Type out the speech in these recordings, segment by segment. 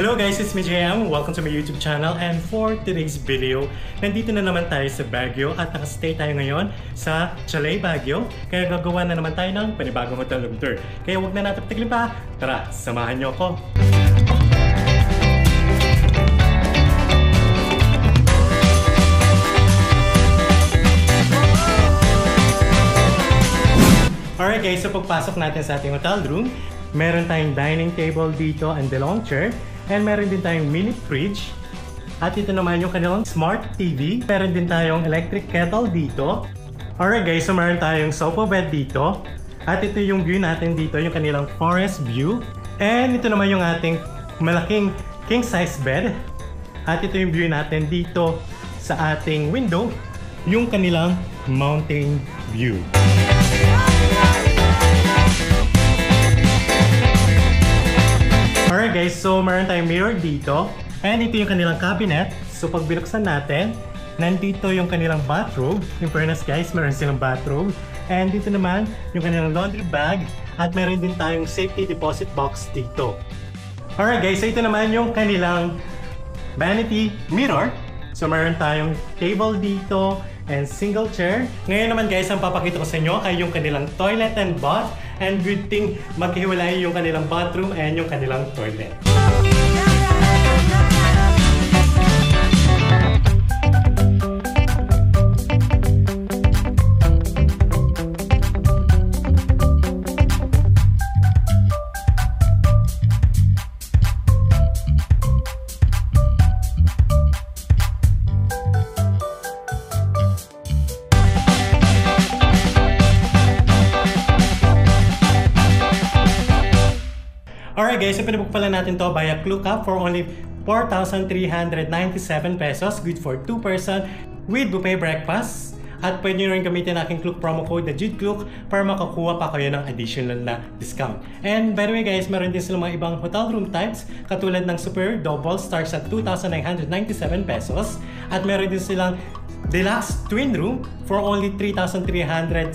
Hello guys, it's me JM. Welcome to my YouTube channel, and for today's video, nandito na naman tayo sa Baguio at nakastay tayo ngayon sa Chalet Baguio. Kaya gagawa na naman tayo ng panibagong hotel room tour. Kaya huwag na natin patagalin pa. Tara, samahan niyo ako. Alright guys, so pagpasok natin sa ating hotel room, meron tayong dining table dito and the long chair. And meron din tayong mini fridge. At ito naman yung kanilang smart TV. Meron din tayong electric kettle dito. Alright guys, so meron tayong sofa bed dito. At ito yung view natin dito, yung kanilang forest view. And ito naman yung ating malaking king size bed. At ito yung view natin dito sa ating window, yung kanilang mountain view. Alright guys, so meron tayong mirror dito. And ito yung kanilang cabinet. So pag binuksan natin, nandito yung kanilang bathrobe. In fairness guys, meron silang bathrobe. And dito naman yung kanilang laundry bag. At meron din tayong safety deposit box dito. Alright guys, so ito naman yung kanilang vanity mirror. So meron tayong table dito and single chair. Ngayon naman guys, ang papakita ko sa inyo ay yung kanilang toilet and bath. And good thing, maghiwalay yung kanilang bathroom and yung kanilang toilet. Alright guys, so pinabook pala natin to via ClookUp for only 4,397 pesos. Good for 2 person with buffet breakfast. At pwede nyo rin gamitin aking Klook promo code na JUDCLOOK para makakuha pa kayo ng additional na discount. And by the way guys, meron din silang mga ibang hotel room types katulad ng Super Double starts at 2,997 pesos. At meron din silang Deluxe Twin Room for only 3,367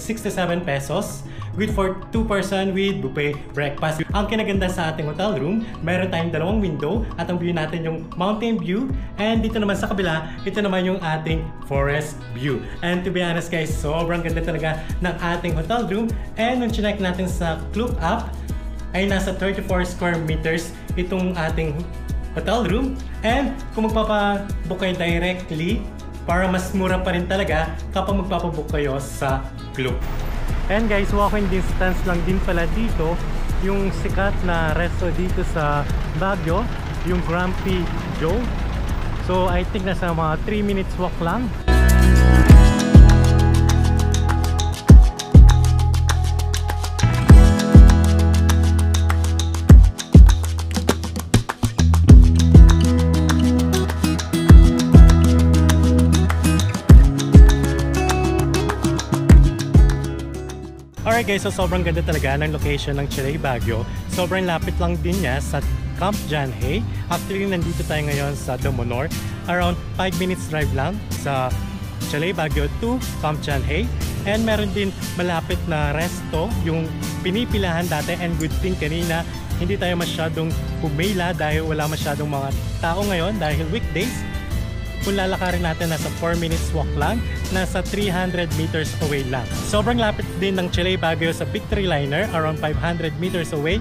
pesos. Good for 2 person with buffet breakfast. Ang kinaganda sa ating hotel room, meron tayong dalawang window at ang view natin yung mountain view. And dito naman sa kabila, ito naman yung ating forest view. And to be honest guys, sobrang ganda talaga ng ating hotel room. And nung chinek natin sa ClookUp, ay nasa 34 square meters itong ating hotel room. And kung magpapabook kayo directly, para mas mura pa rin talaga kapag magpapabook kayo sa Klook. And guys, walking distance lang din pala dito yung sikat na resto dito sa Baguio, yung Grumpy Joe. So I think nasa mga 3 minutes walk lang. Alright guys, so sobrang ganda talaga ng location ng Chalet Baguio. Sobrang lapit lang din niya sa Camp John Hay. Actually, nandito tayo ngayon sa Domonor. Around 5 minutes drive lang sa Chalet Baguio to Camp John Hay. And meron din malapit na resto, yung pinipilahan dati. And good thing kanina, hindi tayo masyadong pumila dahil wala masyadong mga tao ngayon dahil weekdays. Kung lalakarin natin, nasa 4 minutes walk lang, nasa 300 meters away lang. Sobrang lapit din ng Chalet Baguio sa Victory Liner, around 500 meters away,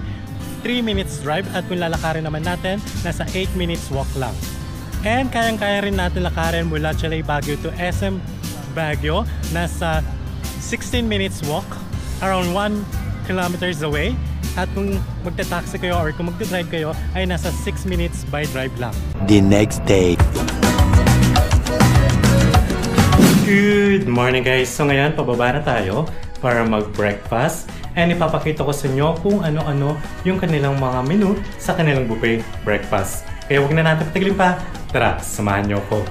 3 minutes drive. At kung lalakarin naman natin, nasa 8 minutes walk lang. And kayang-kaya rin natin lakarin mula Chalet Baguio to SM Baguio, nasa 16 minutes walk, around 1 kilometers away. At kung magta-taxi kayo or kung magta-drive kayo, ay nasa 6 minutes by drive lang. The next day. Good morning guys! So ngayon, pababa na tayo para mag-breakfast. And ipapakita ko sa inyo kung ano-ano yung kanilang mga menu sa kanilang buffet breakfast. Kaya huwag na natin patagalin pa. Tara, samahan niyo ako.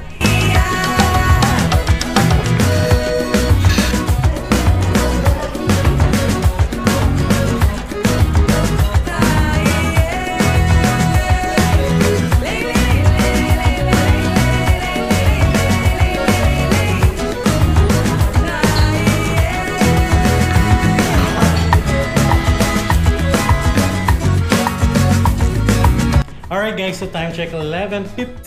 Alright guys, so time check 11:57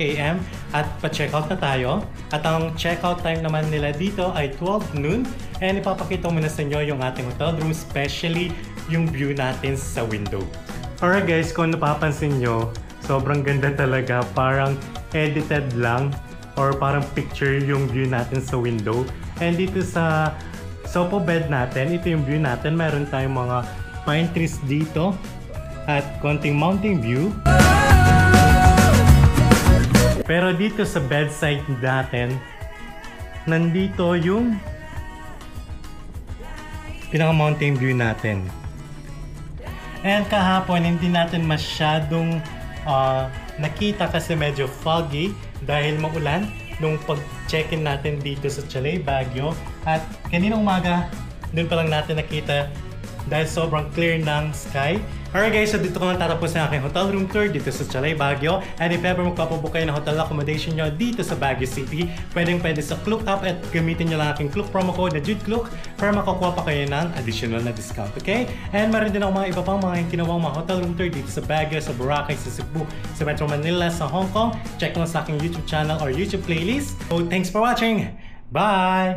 AM at pa-checkout na tayo. At ang checkout time naman nila dito ay 12 noon. And ipapakita muna sa inyo yung ating hotel room, especially yung view natin sa window. Alright guys, kung napapansin nyo, sobrang ganda talaga. Parang edited lang or parang picture yung view natin sa window. And dito sa sofa bed natin, ito yung view natin. Meron tayong mga pine trees dito at konting mountain view. Pero dito sa bedside natin, nandito yung pinaka-mountain view natin. And kahapon, hindi natin masyadong nakita kasi medyo foggy dahil maulan nung pag-check-in natin dito sa Chalet Baguio. At kaninang umaga, dun pa lang natin nakita dahil sobrang clear ng sky. Alright guys, so dito ko lang tatapos ang aking hotel room tour dito sa Chalet Baguio. And if ever magpapabook kayo ng hotel accommodation nyo dito sa Baguio City, pwede sa Klook app at gamitin nyo lang aking Klook promo code na JudeKlook para makakuha pa kayo ng additional na discount, okay? And meron din ako mga iba pang mga ginawang mga hotel room tour dito sa Baguio, sa Boracay, sa Cebu, sa Metro Manila, sa Hong Kong. Check lang sa aking YouTube channel or YouTube playlist. So thanks for watching! Bye!